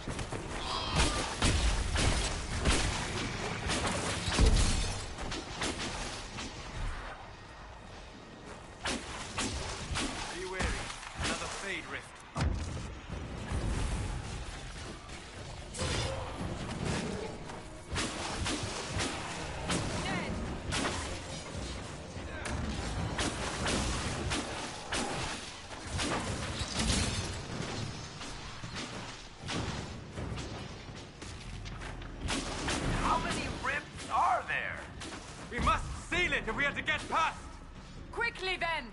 Be wary. Another fade rift. How many rifts are there? We must seal it if we are to get past! Quickly then!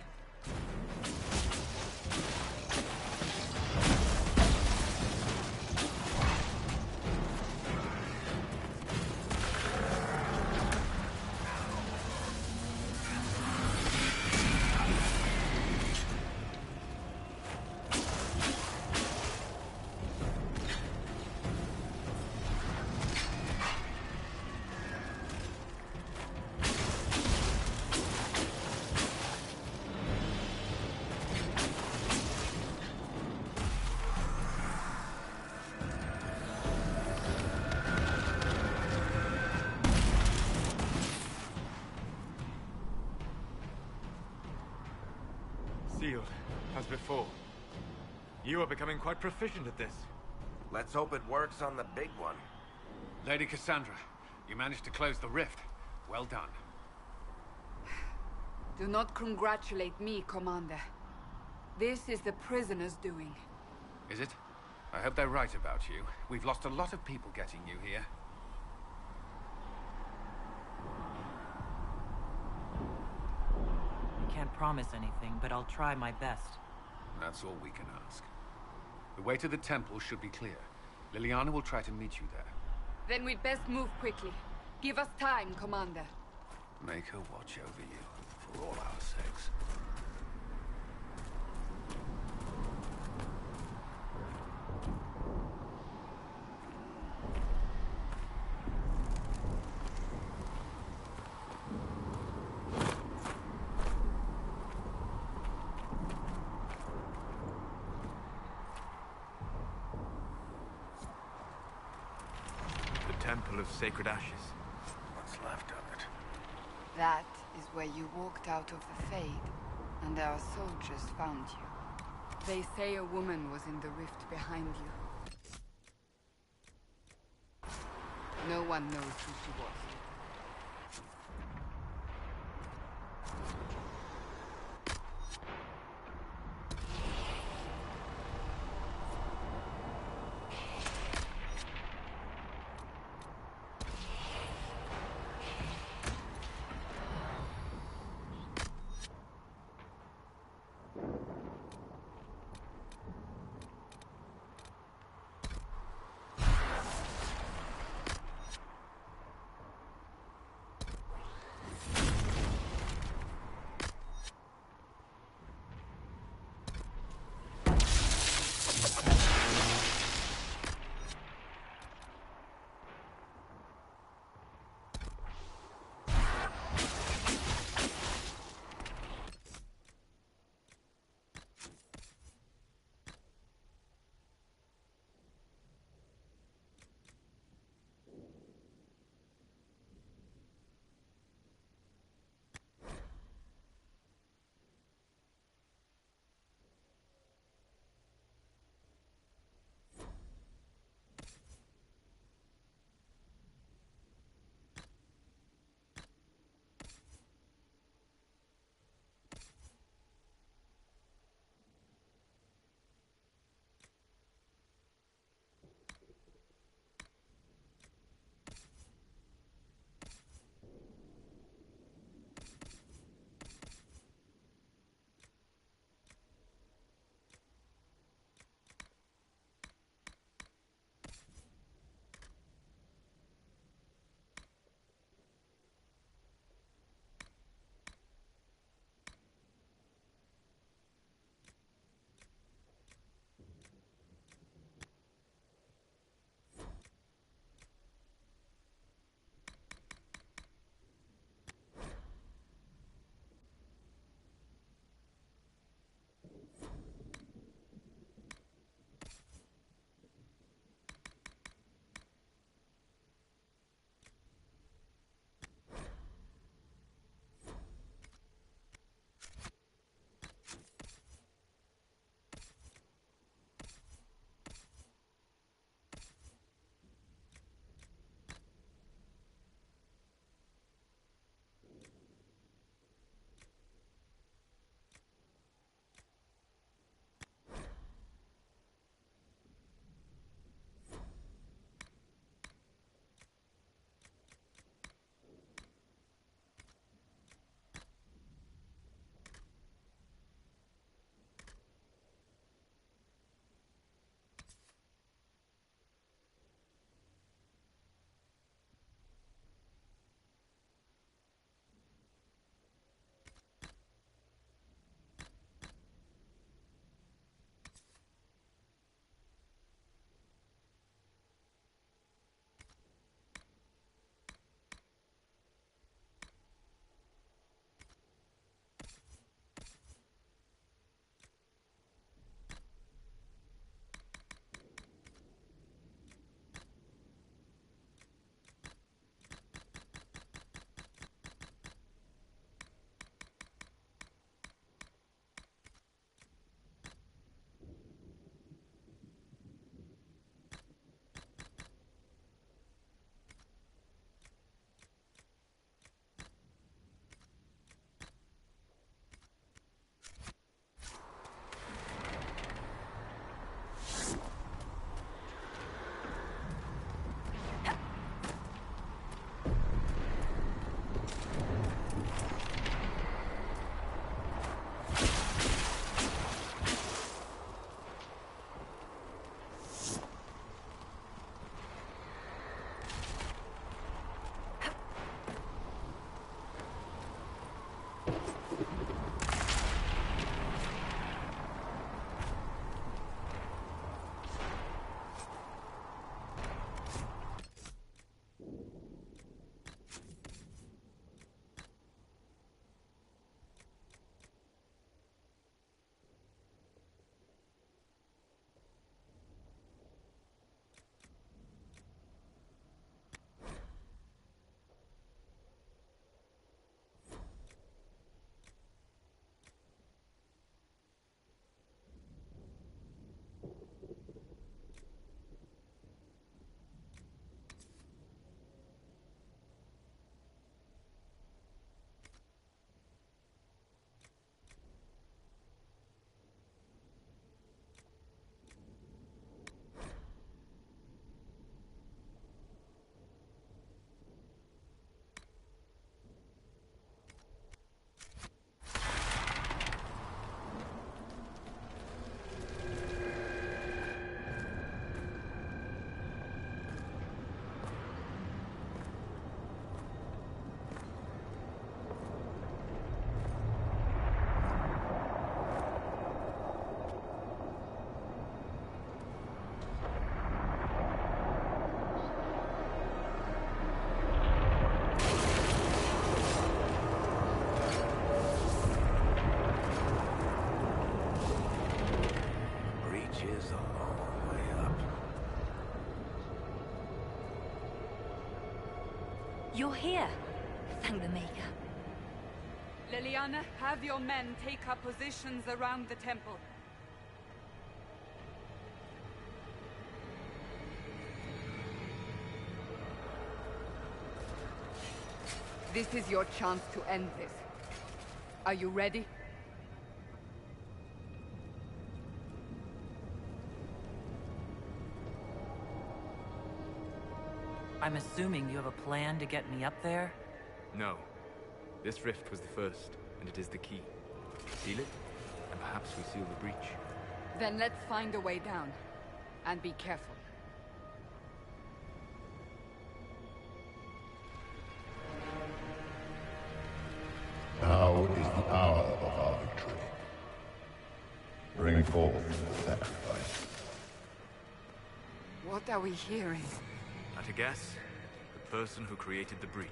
Sealed, as before. You are becoming quite proficient at this. Let's hope it works on the big one. Lady Cassandra, you managed to close the rift. Well done. Do not congratulate me, Commander. This is the prisoners' doing. Is it? I hope they're right about you. We've lost a lot of people getting you here. I can't promise anything, but I'll try my best. That's all we can ask. The way to the temple should be clear. Liliana will try to meet you there. Then we'd best move quickly. Give us time, Commander. Make her watch over you, for all our sakes. The Temple of Sacred Ashes. What's left of it? That is where you walked out of the Fade, and our soldiers found you. They say a woman was in the rift behind you. No one knows who she was. You're here. Thank the Maker. Liliana, have your men take up positions around the temple. This is your chance to end this. Are you ready? I'm assuming you have a plan to get me up there? No. This rift was the first, and it is the key. Seal it, and perhaps we seal the breach. Then let's find a way down. And be careful. Now is the hour of our victory. Bring forth the sacrifice. What are we hearing? At a guess, the person who created the breach.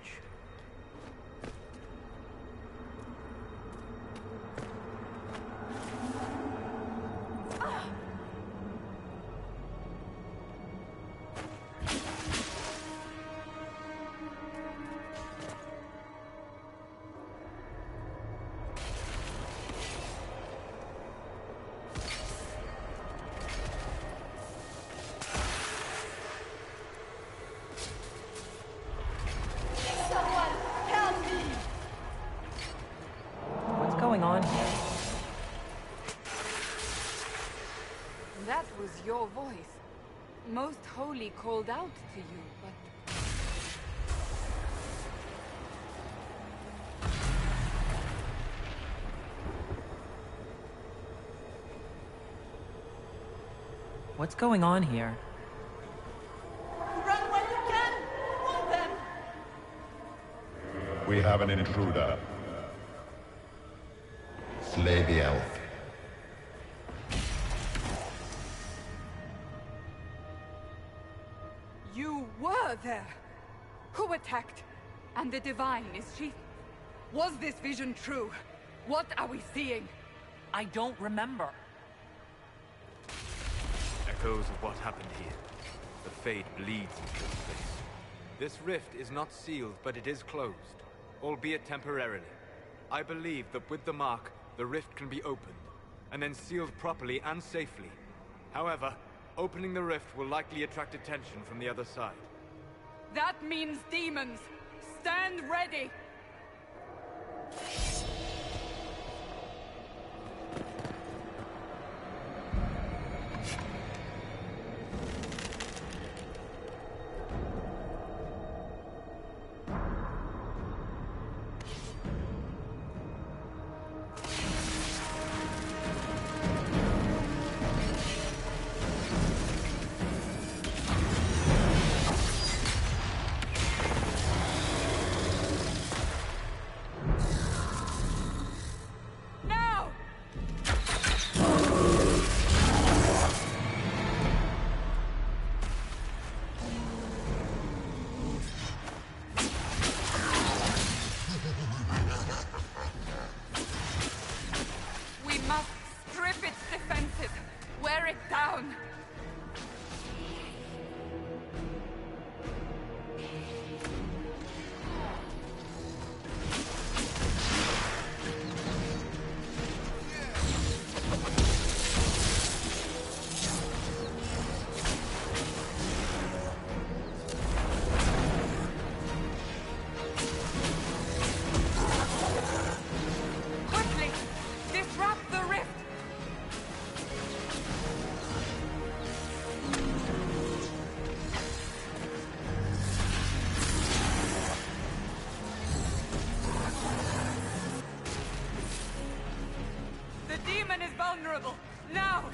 What's going on here? That was your voice. Most Holy called out to you, but... What's going on here? Run when you can! Hold them! We have an intruder. Slay the elf. You were there! Who attacked? And the Divine, is she... Was this vision true? What are we seeing? I don't remember. Echoes of what happened here. The fate bleeds into this place. This rift is not sealed, but it is closed, albeit temporarily. I believe that with the mark, the rift can be opened, and then sealed properly and safely. However, opening the rift will likely attract attention from the other side. That means demons! Stand ready! Vulnerable! Now!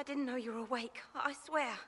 didn't know you were awake. I swear.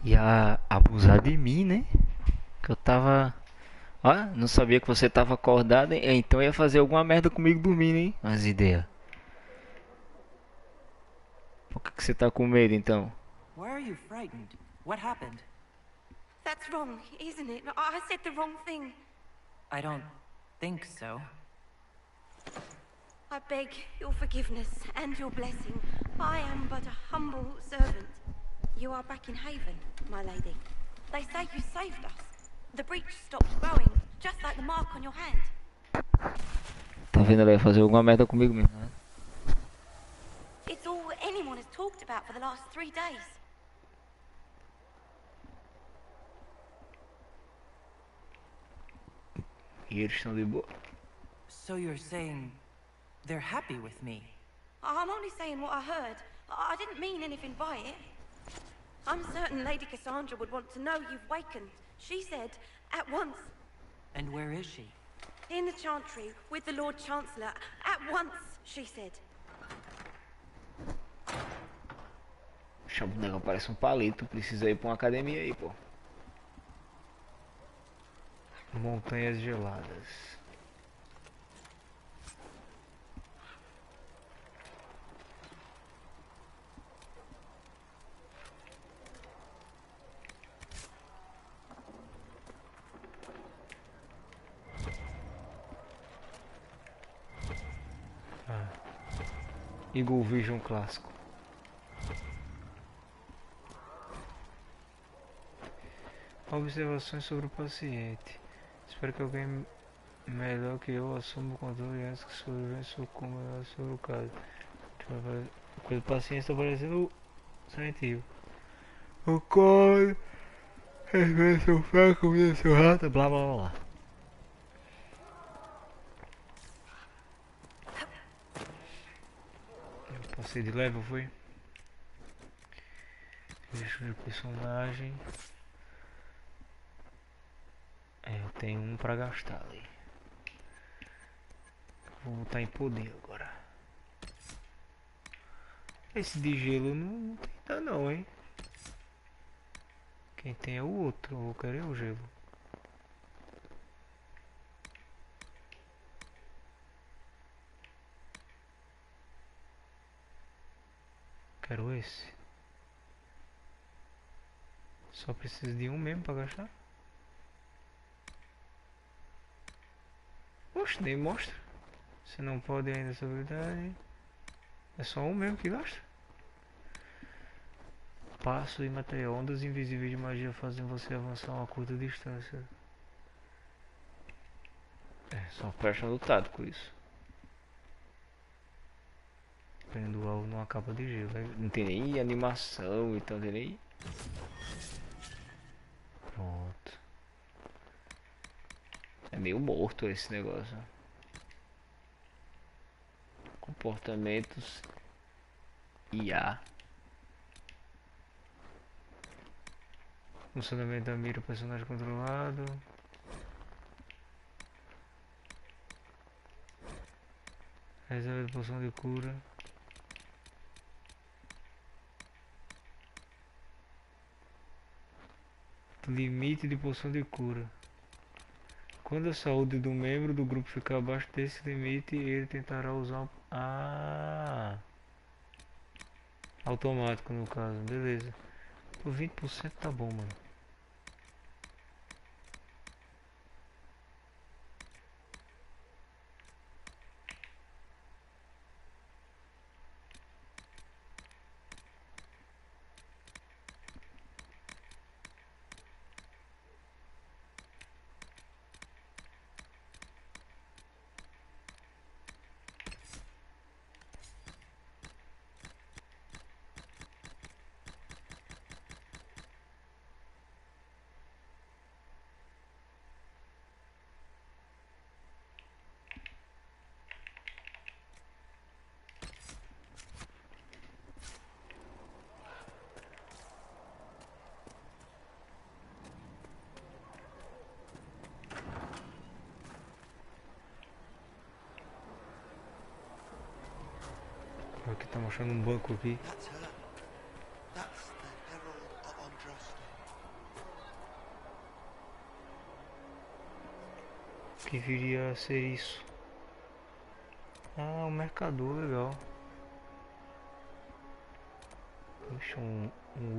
Ia abusar de mim, né? Que eu tava. Ó, não sabia que você tava acordado, hein? Então ia fazer alguma merda comigo dormindo, hein? As ideias. Por que você tá com medo então? Why are you frightened? What happened? That's wrong, isn't it? I said the wrong thing. I don't think so. I beg your forgiveness and your blessing. I am but a humble servant. You are back in Haven, my lady. They say you saved us. The breach stopped growing, just like the mark on your hand. Tá vendo? Ela ia fazer alguma merda comigo mesmo, né? It's all anyone has talked about for the last 3 days. E eles estão de boa. So you're saying they're happy with me? I'm only saying what I heard. I didn't mean anything by it. I'm certain Lady Cassandra would want to know you've wakened. She said, at once. And where is she? In the Chantry, with the Lord Chancellor. At once, she said. Chama o negócio, parece um palito. Precisa ir pra uma academia aí, pô. Montanhas geladas. Eagle Vision clássico. Observações sobre o paciente. Espero que alguém melhor que eu assuma o controle antes que sobrevivente sucumba sobre o caso. O paciente está parecendo científico. O código. Seu fraco, comida seu rato, blá blá blá. Eu passei de level, foi? Registro de personagem. Eu tenho um pra gastar ali. Vou botar em poder agora. Esse de gelo não tem nada não, hein? Quem tem é o outro. Eu vou querer o gelo. Quero esse. Só preciso de um mesmo pra gastar. Oxe, nem mostra. Você não pode ainda essa habilidade. É só um mesmo que gasta. Passo e material. Ondas invisíveis de magia fazem você avançar a uma curta distância. Só fecha lutado com isso. Prendo o alvo numa capa de gelo. Não tem nem animação, então tem nem. Pronto. É meio morto esse negócio. Comportamentos IA. Funcionamento da mira, personagem controlado. Reserva de poção de cura. Limite de poção de cura. Quando a saúde do membro do grupo ficar abaixo desse limite, ele tentará usar um... automático no caso, beleza. Por 20% tá bom, mano. Aqui tá mostrando um banco aqui. That's her. That's the Herald of Andraste. Que viria a ser isso? Ah, um mercador, legal. Puxa, um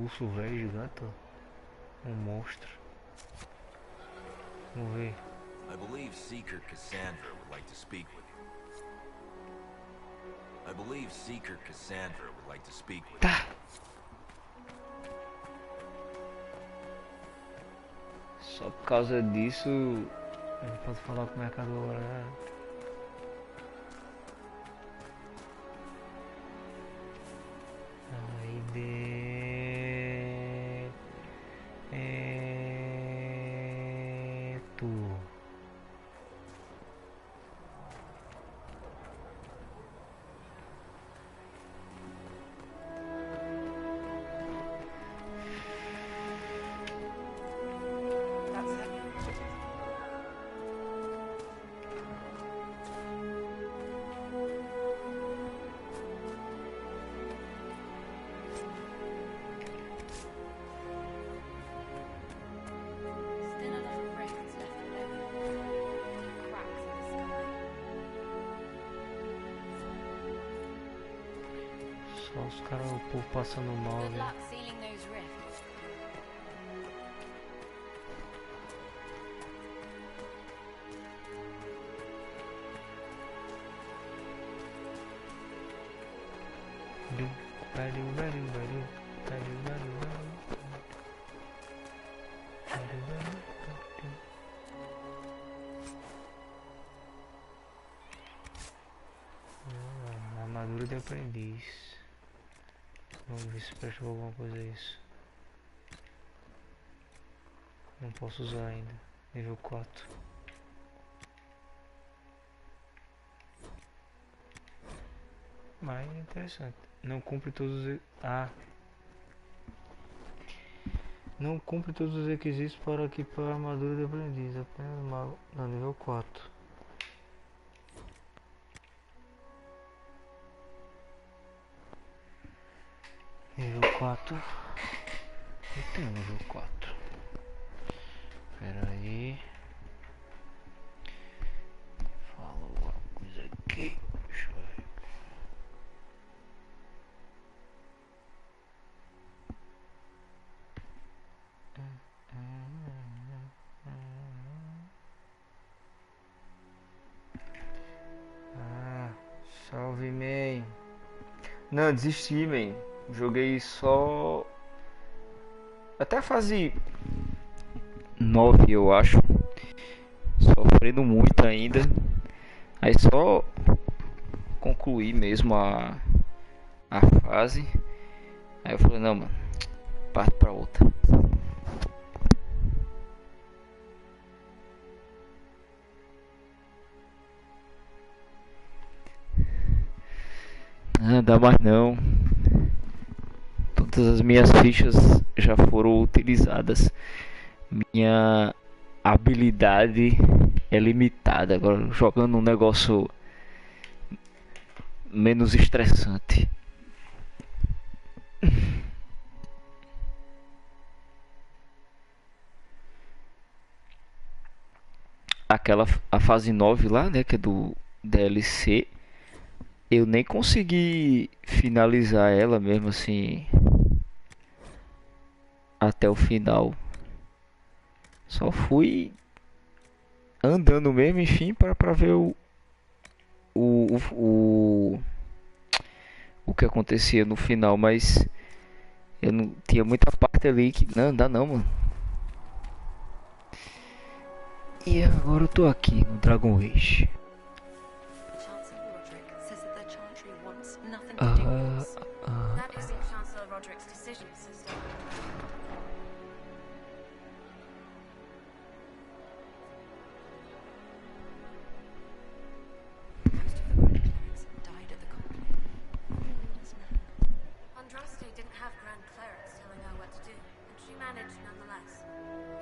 urso velho gigante, ó. Um monstro. Vamos ver. I believe Seeker Cassandra would like to speak with you. I believe Seeker Cassandra would like to speak with you. Tá. Só por causa disso, eu posso falar com o mercador agora, né? Aí tu. Só os caras, o povo passando mal, Good né? luck sealing those rifts. Armadura de aprendiz. Vamos ver se presta pra alguma coisa isso. Não posso usar ainda. Nível 4. Mas é interessante. Não cumpre todos os... Não cumpre todos os requisitos para equipar a armadura de aprendiz. Apenas mago no nível 4. Nível 4. Eu tenho nível 4. Espera aí. Fala alguma coisa aqui. Deixa eu ver. Salve, man. Não, desisti, man. Joguei só até a fase 9, eu acho. Sofrendo muito ainda. Aí só concluí mesmo a fase. Aí eu falei, não, mano, parto pra outra. Não dá mais não. Todas as minhas fichas já foram utilizadas. Minha habilidade é limitada. Agora jogando um negócio menos estressante. A fase 9 lá, né, que é do DLC. Eu nem consegui finalizar ela mesmo assim até o final. Só fui andando mesmo, enfim, para ver o que acontecia no final, mas eu não tinha muita parte ali que não dá não, mano. E agora eu tô aqui no Dragon Age. That isn't Chancellor Roderick's decision, sister. Most of the Grand Clerics died at the conflict. Andraste didn't have Grand Clerics telling her what to do, and she managed nonetheless.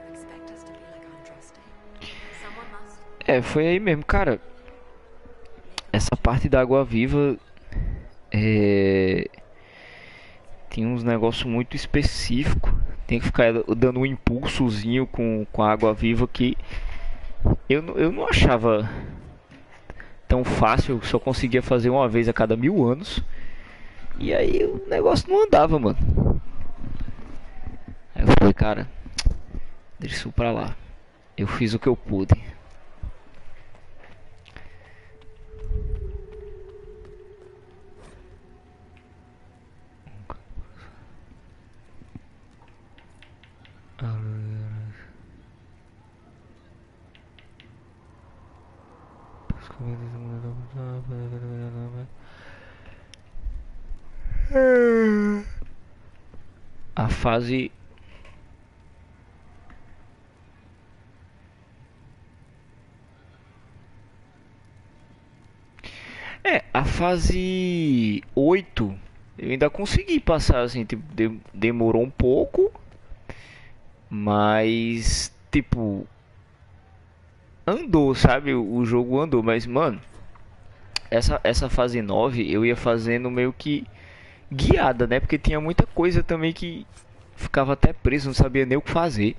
You expect us to be like Andraste? Someone must. Foi aí mesmo, cara. Essa parte da água viva Tinha uns negócios muito específicos. Tem que ficar dando um impulsozinho com a água viva que eu não achava tão fácil. Eu só conseguia fazer uma vez a cada 1000 anos. E aí o negócio não andava, mano. Aí eu falei, cara, deixa isso pra lá. Eu fiz o que eu pude. A fase a fase 8 eu ainda consegui passar assim, tipo, demorou um pouco, mas tipo andou, sabe? O jogo andou, mas mano, essa fase 9 eu ia fazendo meio que guiada, né? Porque tinha muita coisa também que ficava até preso, não sabia nem o que fazer.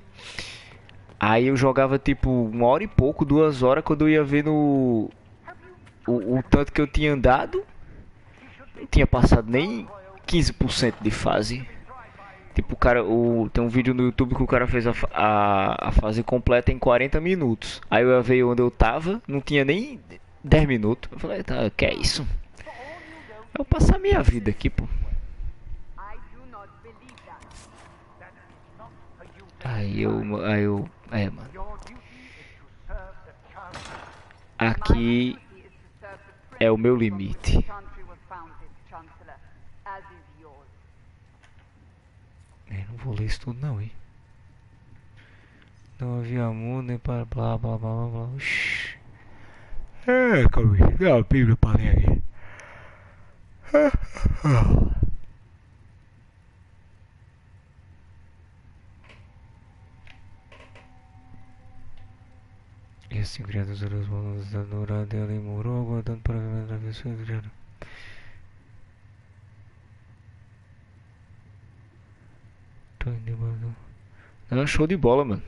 Aí eu jogava tipo 1 hora e pouco, 2 horas, quando eu ia ver o tanto que eu tinha andado, não tinha passado nem 15% de fase. Tipo, o cara, tem um vídeo no YouTube que o cara fez a fase completa em 40 minutos. Aí eu ia ver onde eu tava, não tinha nem 10 minutos. Eu falei, tá, que é isso? Eu passar a minha vida aqui, pô. Mano. Aqui é o meu limite. Não vou ler isso tudo não, hein? Não havia mundo nem para blá blá blá blá. Oxi. Calma aí. Dá uma bíblia pra ler aqui. E assim criados os manos da dourada, ela morou aguardando para ver a travessura do Adriano. Tô indo, mano. Não, show de bola, mano.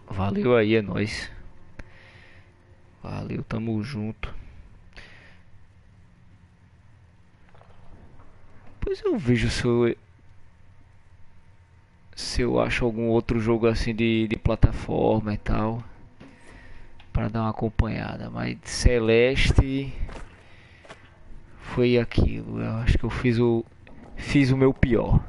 Valeu aí, é nóis. Valeu, tamo junto. Pois eu vejo se eu acho algum outro jogo assim de plataforma e tal, para dar uma acompanhada. Mas Celeste foi aquilo. Eu acho que eu fiz o meu pior.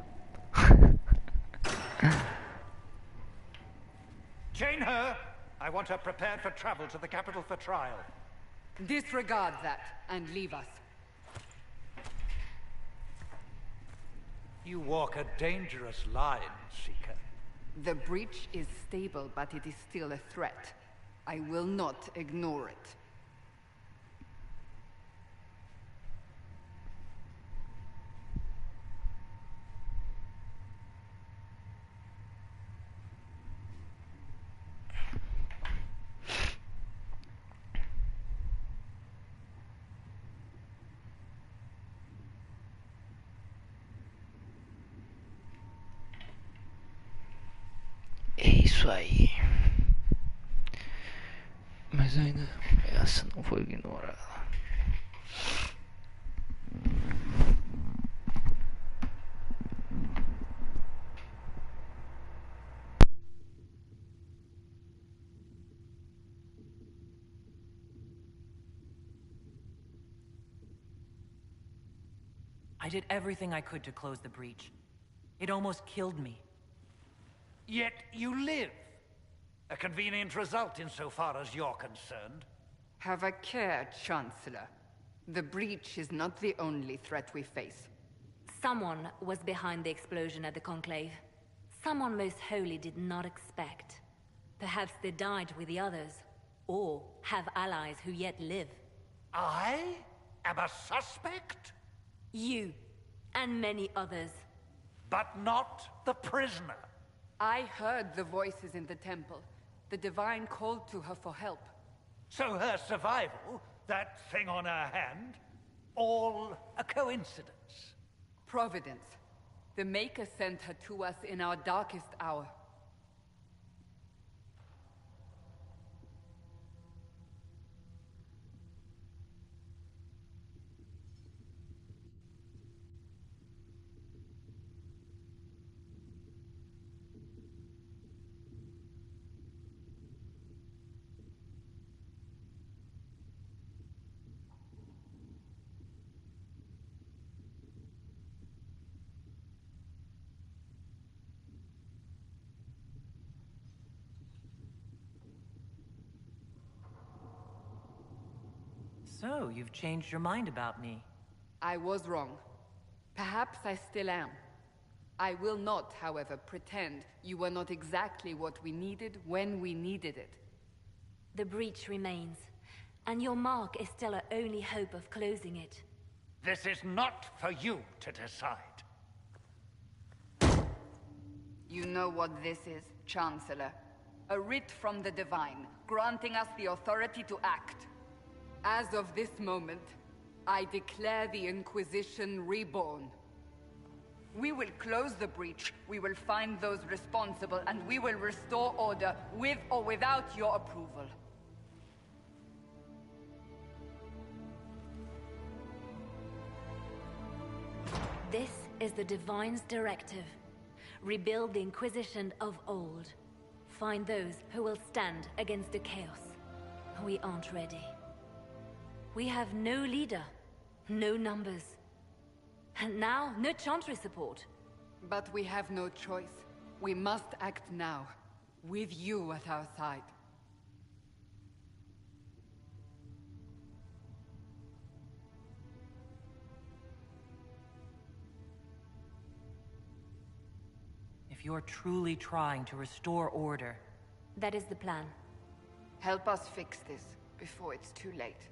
Jane her! I want her prepared for travel to the capital for trial. Disregard that and leave us. You walk a dangerous line, Seeker. The breach is stable, but it is still a threat. I will not ignore it. É isso aí. Mas ainda essa não foi ignorada. I did everything I could to close the breach. It almost killed me. Yet you live. A convenient result insofar as you're concerned. Have a care, Chancellor. The breach is not the only threat we face. Someone was behind the explosion at the Conclave. Someone most holy did not expect. Perhaps they died with the others, or have allies who yet live. I am a suspect? You, and many others. But not the prisoner. I heard the voices in the temple. The Divine called to her for help. So her survival, that thing on her hand, all a coincidence? Providence. The Maker sent her to us in our darkest hour. So, you've changed your mind about me. I was wrong. Perhaps I still am. I will not, however, pretend you were not exactly what we needed when we needed it. The breach remains, and your mark is still our only hope of closing it. This is not for you to decide. You know what this is, Chancellor. A writ from the Divine, granting us the authority to act. As of this moment, I declare the Inquisition reborn. We will close the breach, we will find those responsible, and we will restore order with or without your approval. This is the Divine's directive. Rebuild the Inquisition of old. Find those who will stand against the chaos. We aren't ready. We have no leader, no numbers. And now, no Chantry support. But we have no choice. We must act now, with you at our side. If you're truly trying to restore order... That is the plan. Help us fix this, before it's too late.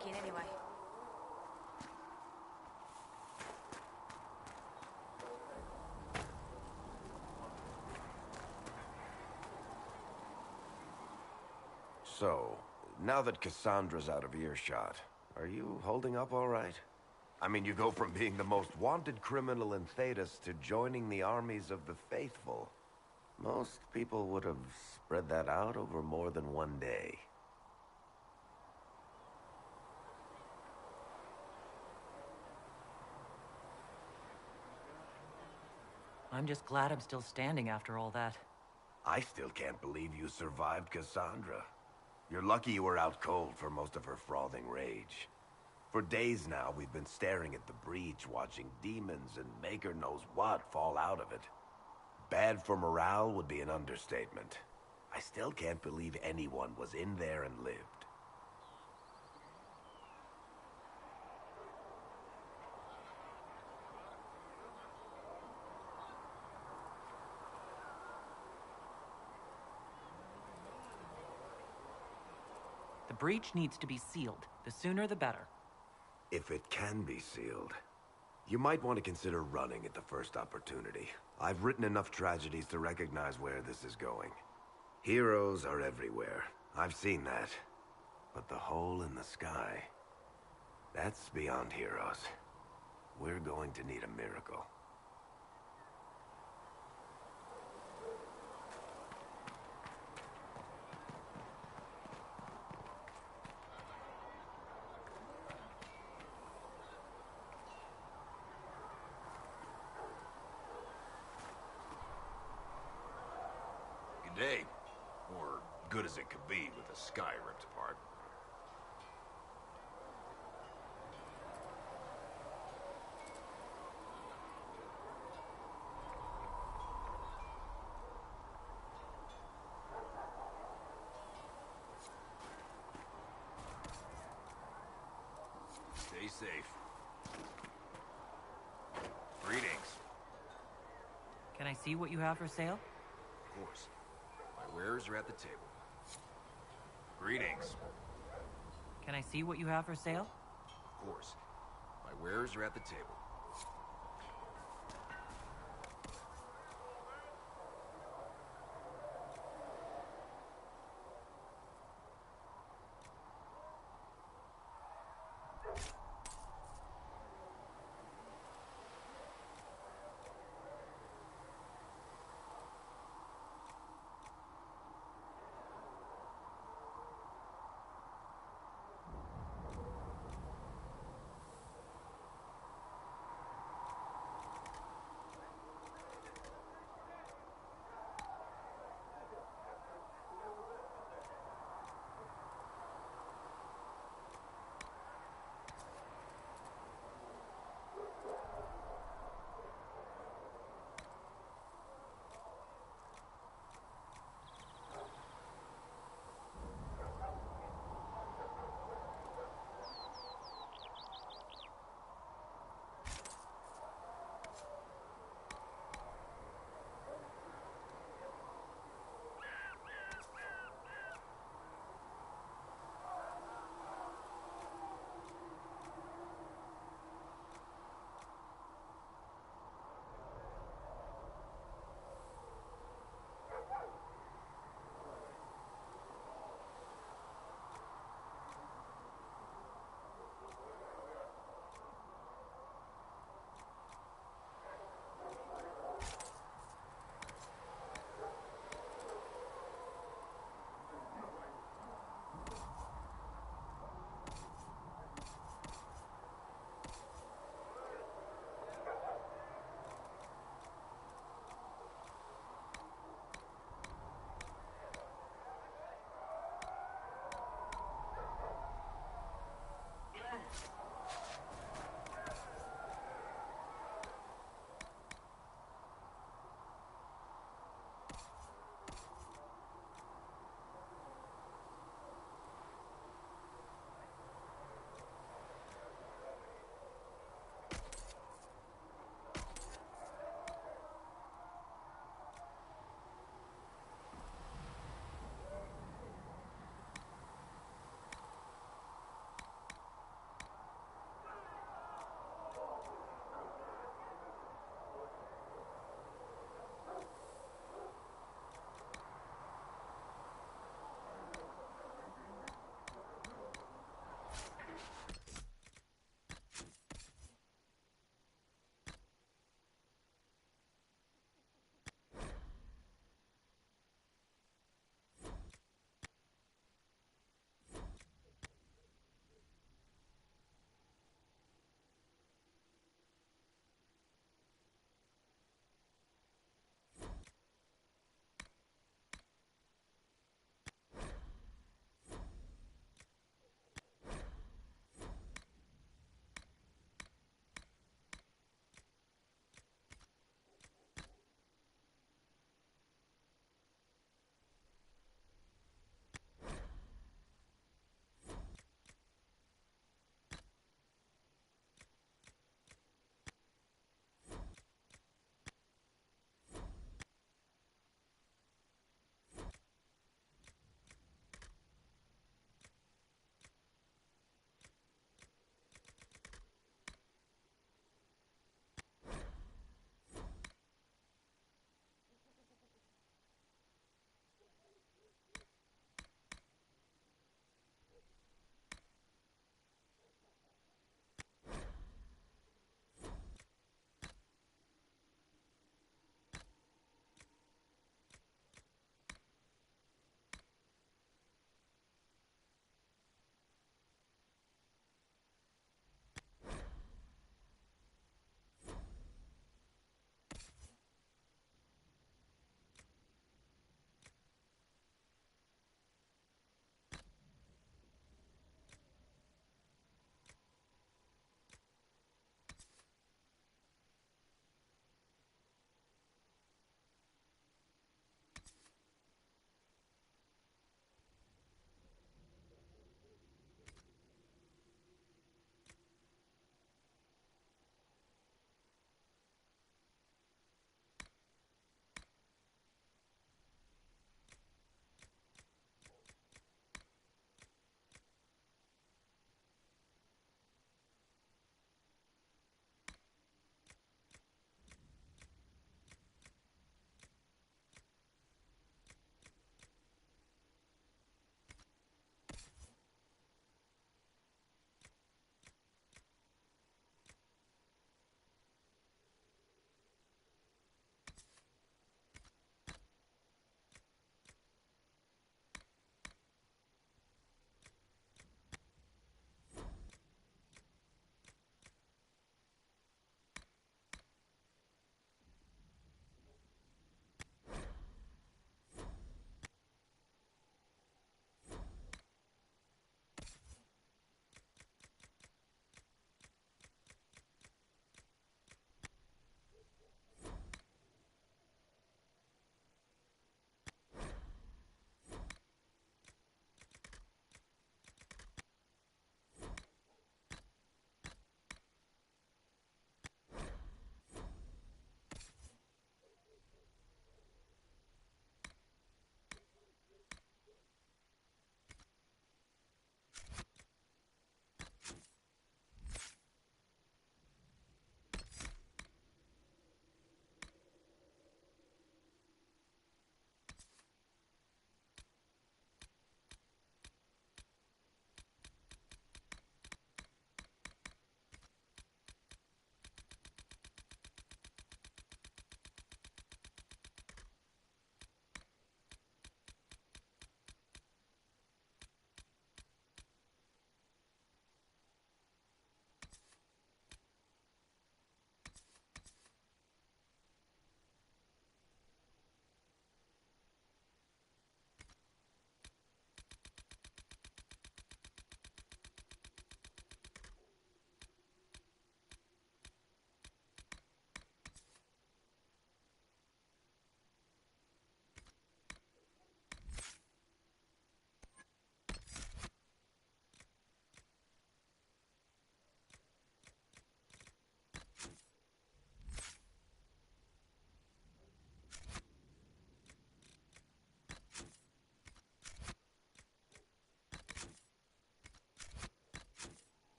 back in anyway. So, now that Cassandra's out of earshot, are you holding up all right? I mean, you go from being the most wanted criminal in Thedas to joining the armies of the faithful. Most people would have spread that out over more than one day. I'm just glad I'm still standing after all that. I still can't believe you survived Cassandra. You're lucky you were out cold for most of her frothing rage. For days now, we've been staring at the breach, watching demons and maker knows what fall out of it. Bad for morale would be an understatement. I still can't believe anyone was in there and lived. The breach needs to be sealed. The sooner the better. If it can be sealed, you might want to consider running at the first opportunity. I've written enough tragedies to recognize where this is going. Heroes are everywhere. I've seen that. But the hole in the sky, that's beyond heroes. We're going to need a miracle. Day, or good as it could be with the sky ripped apart. Stay safe. Greetings. Can I see what you have for sale? Of course. My wares are at the table. Greetings. Can I see what you have for sale? Of course. My wares are at the table.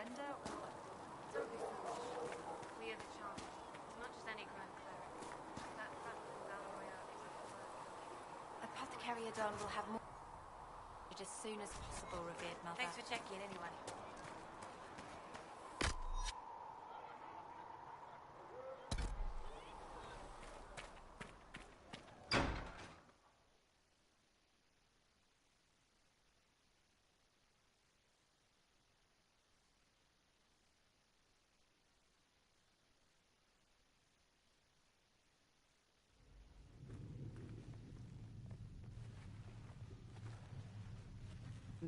surrender or what? Don't be foolish. Clear the chant as much as any grand cleric. That battle royale isn't worth. Apothecary Adon will have more as soon as possible, revered mother. Thanks for checking anyway.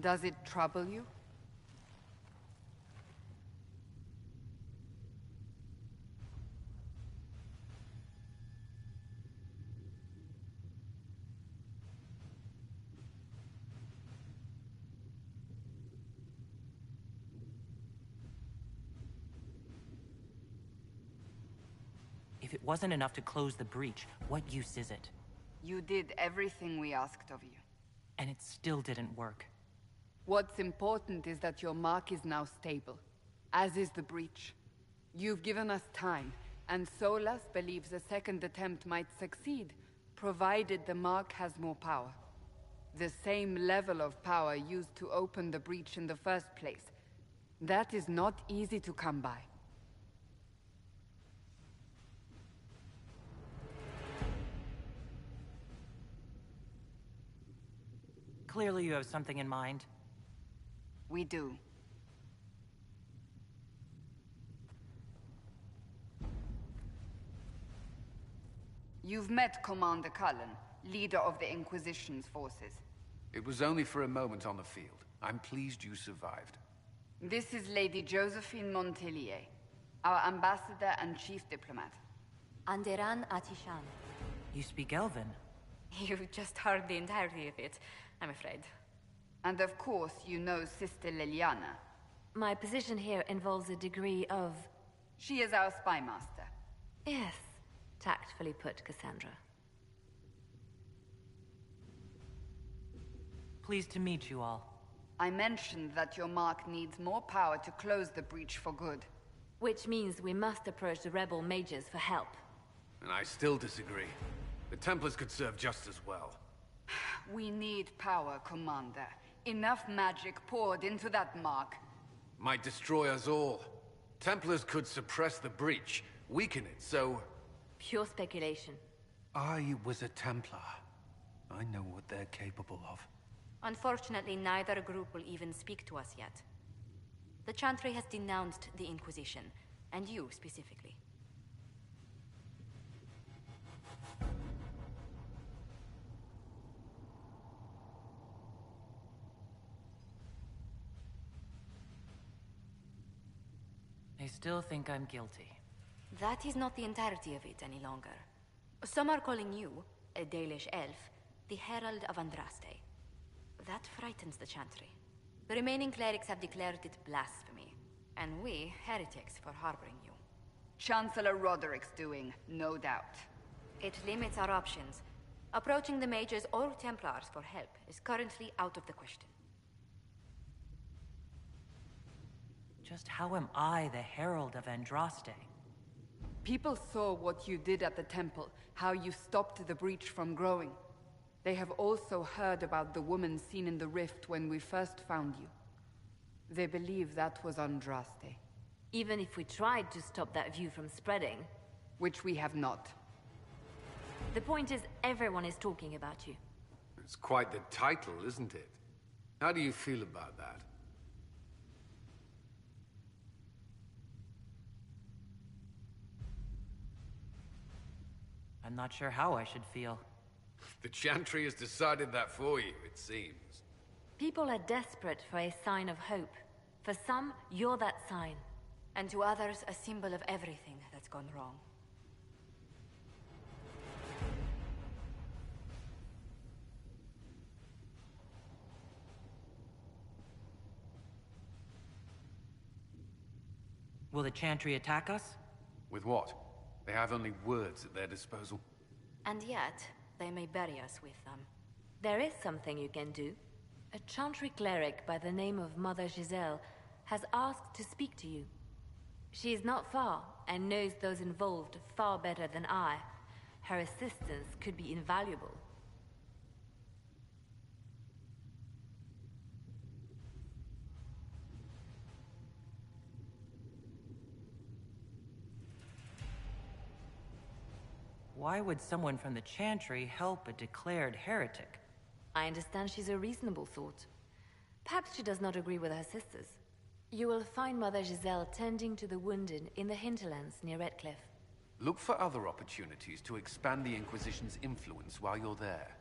Does it trouble you? If it wasn't enough to close the breach, what use is it? You did everything we asked of you. And it still didn't work. What's important is that your mark is now stable, as is the breach. You've given us time, and Solas believes a second attempt might succeed, provided the mark has more power. The same level of power used to open the breach in the first place. That is not easy to come by. Clearly you have something in mind. We do. You've met Commander Cullen, leader of the Inquisition's forces. It was only for a moment on the field. I'm pleased you survived. This is Lady Josephine Montelier, our ambassador and chief diplomat. Anderan Atishan. You speak Elven? You just heard the entirety of it, I'm afraid. And of course, you know Sister Liliana. My position here involves a degree of... She is our spy master. Yes, tactfully put, Cassandra. Pleased to meet you all. I mentioned that your mark needs more power to close the breach for good. Which means we must approach the rebel mages for help. And I still disagree. The Templars could serve just as well. We need power, Commander. Enough magic poured into that mark. Might destroy us all. Templars could suppress the breach, weaken it, so... Pure speculation. I was a Templar. I know what they're capable of. Unfortunately, neither group will even speak to us yet. The Chantry has denounced the Inquisition, and you specifically. They still think I'm guilty. That is not the entirety of it any longer. Some are calling you, a Dalish elf, the Herald of Andraste. That frightens the Chantry. The remaining clerics have declared it blasphemy, and we, heretics, for harboring you. Chancellor Roderick's doing, no doubt. It limits our options. Approaching the mages or Templars for help is currently out of the question. Just how am I the Herald of Andraste? People saw what you did at the temple, how you stopped the breach from growing. They have also heard about the woman seen in the rift when we first found you. They believe that was Andraste. Even if we tried to stop that view from spreading... Which we have not. The point is, everyone is talking about you. It's quite the title, isn't it? How do you feel about that? I'm not sure how I should feel. The Chantry has decided that for you, it seems. People are desperate for a sign of hope. For some, you're that sign. And to others, a symbol of everything that's gone wrong. Will the Chantry attack us? With what? They have only words at their disposal. And yet, they may bury us with them. There is something you can do. A Chantry cleric by the name of Mother Giselle has asked to speak to you. She is not far, and knows those involved far better than I. Her assistance could be invaluable. Why would someone from the Chantry help a declared heretic? I understand she's a reasonable sort. Perhaps she does not agree with her sisters. You will find Mother Giselle tending to the wounded in the hinterlands near Redcliffe. Look for other opportunities to expand the Inquisition's influence while you're there.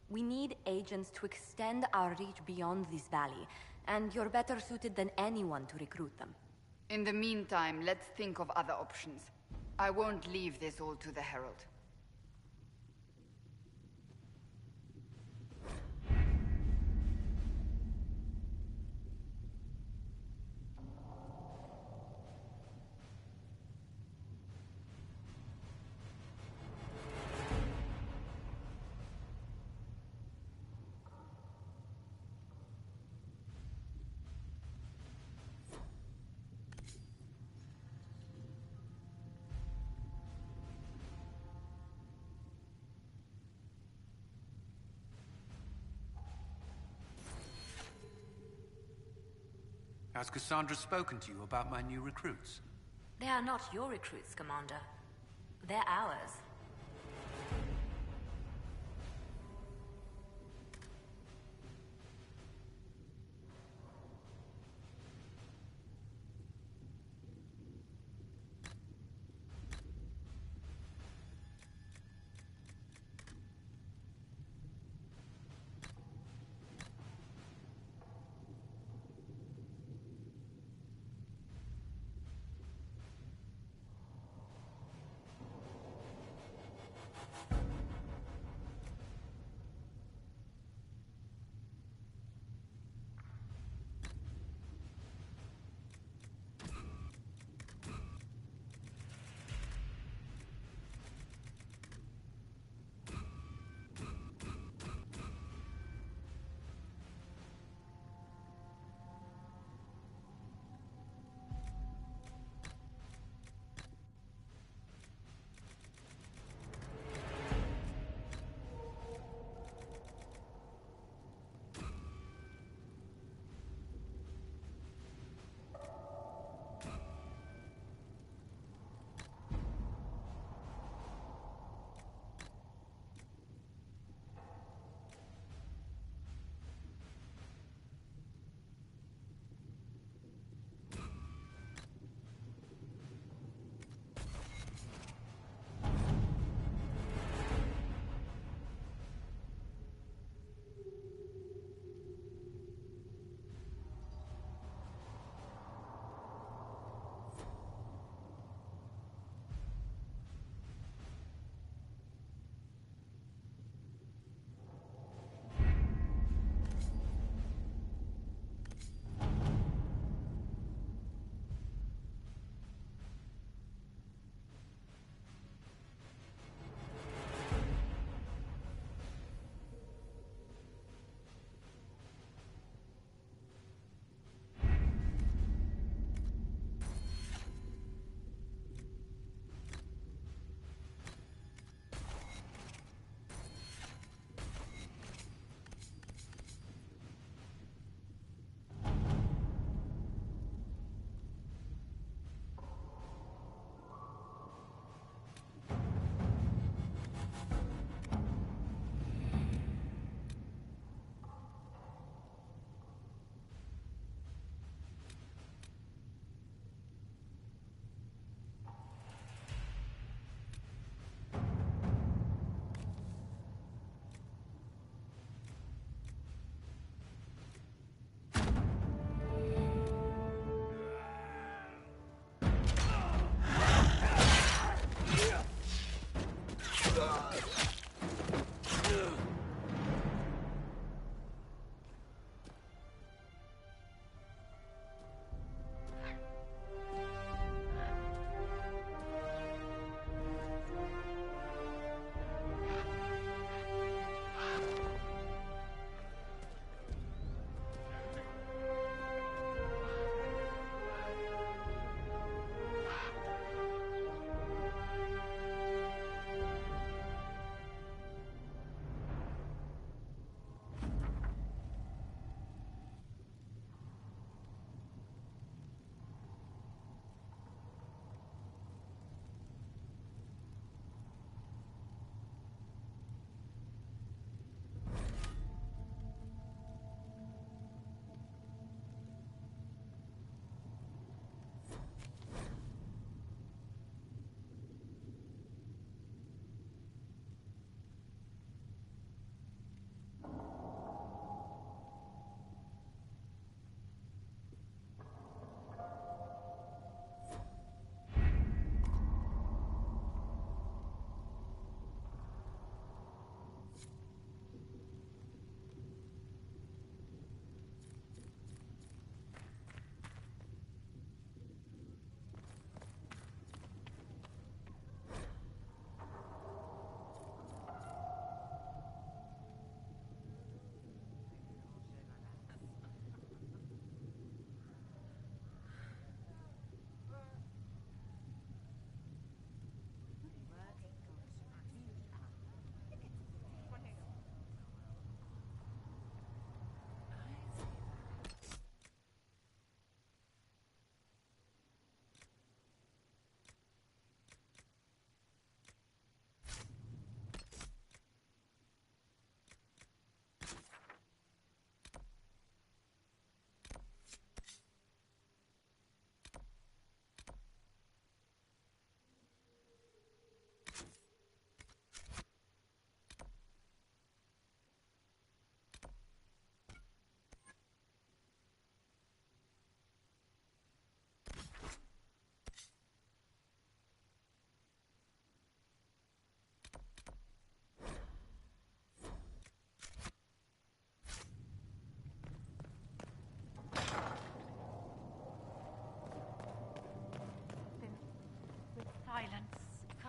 We need agents to extend our reach beyond this valley, and you're better suited than anyone to recruit them. In the meantime, let's think of other options. I won't leave this all to the Herald. Has Cassandra spoken to you about my new recruits? They are not your recruits, Commander. They're ours.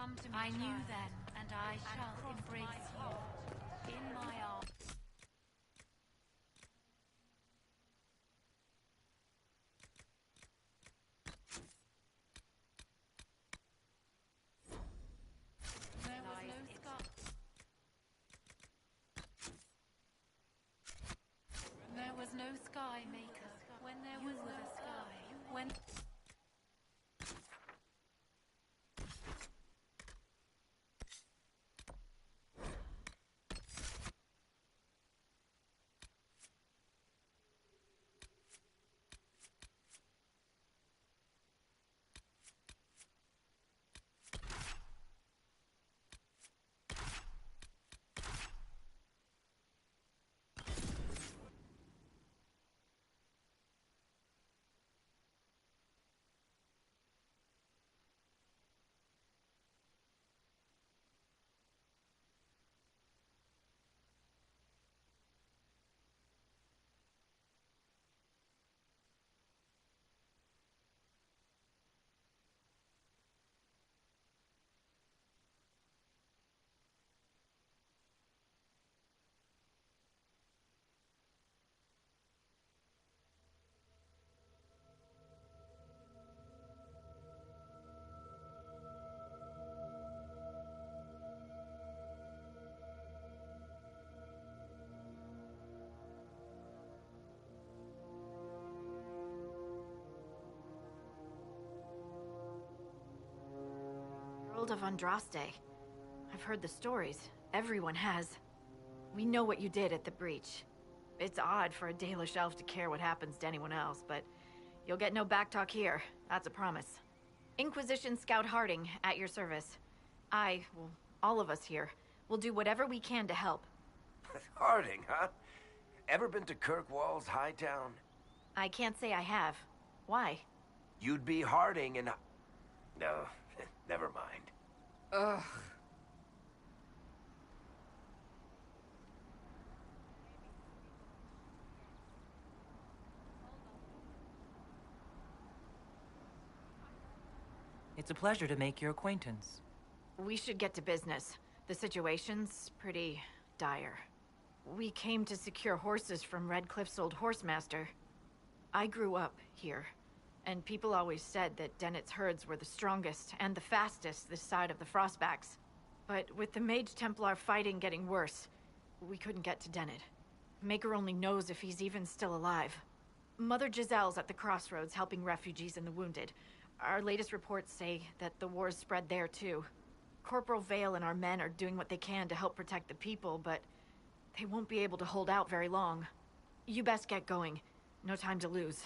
Come to me, I knew then, and I shall embrace you in my arms. There was no sky maker when there was no sky. When World of Andraste. I've heard the stories. Everyone has. We know what you did at the breach. It's odd for a Dalish elf to care what happens to anyone else, but you'll get no backtalk here. That's a promise. Inquisition Scout Harding, at your service. Well, all of us here, will do whatever we can to help. Harding, huh? Ever been to Kirkwall's Hightown? I can't say I have. Why? You'd be Harding and... No, never mind. Ugh. It's a pleasure to make your acquaintance. We should get to business. The situation's pretty dire. We came to secure horses from Redcliffe's old horsemaster. I grew up here, and people always said that Dennett's herds were the strongest and the fastest this side of the Frostbacks. But with the Mage Templar fighting getting worse, we couldn't get to Dennett. Maker only knows if he's even still alive. Mother Giselle's at the crossroads helping refugees and the wounded. Our latest reports say that the war's spread there too. Corporal Vale and our men are doing what they can to help protect the people, but they won't be able to hold out very long. You best get going. No time to lose.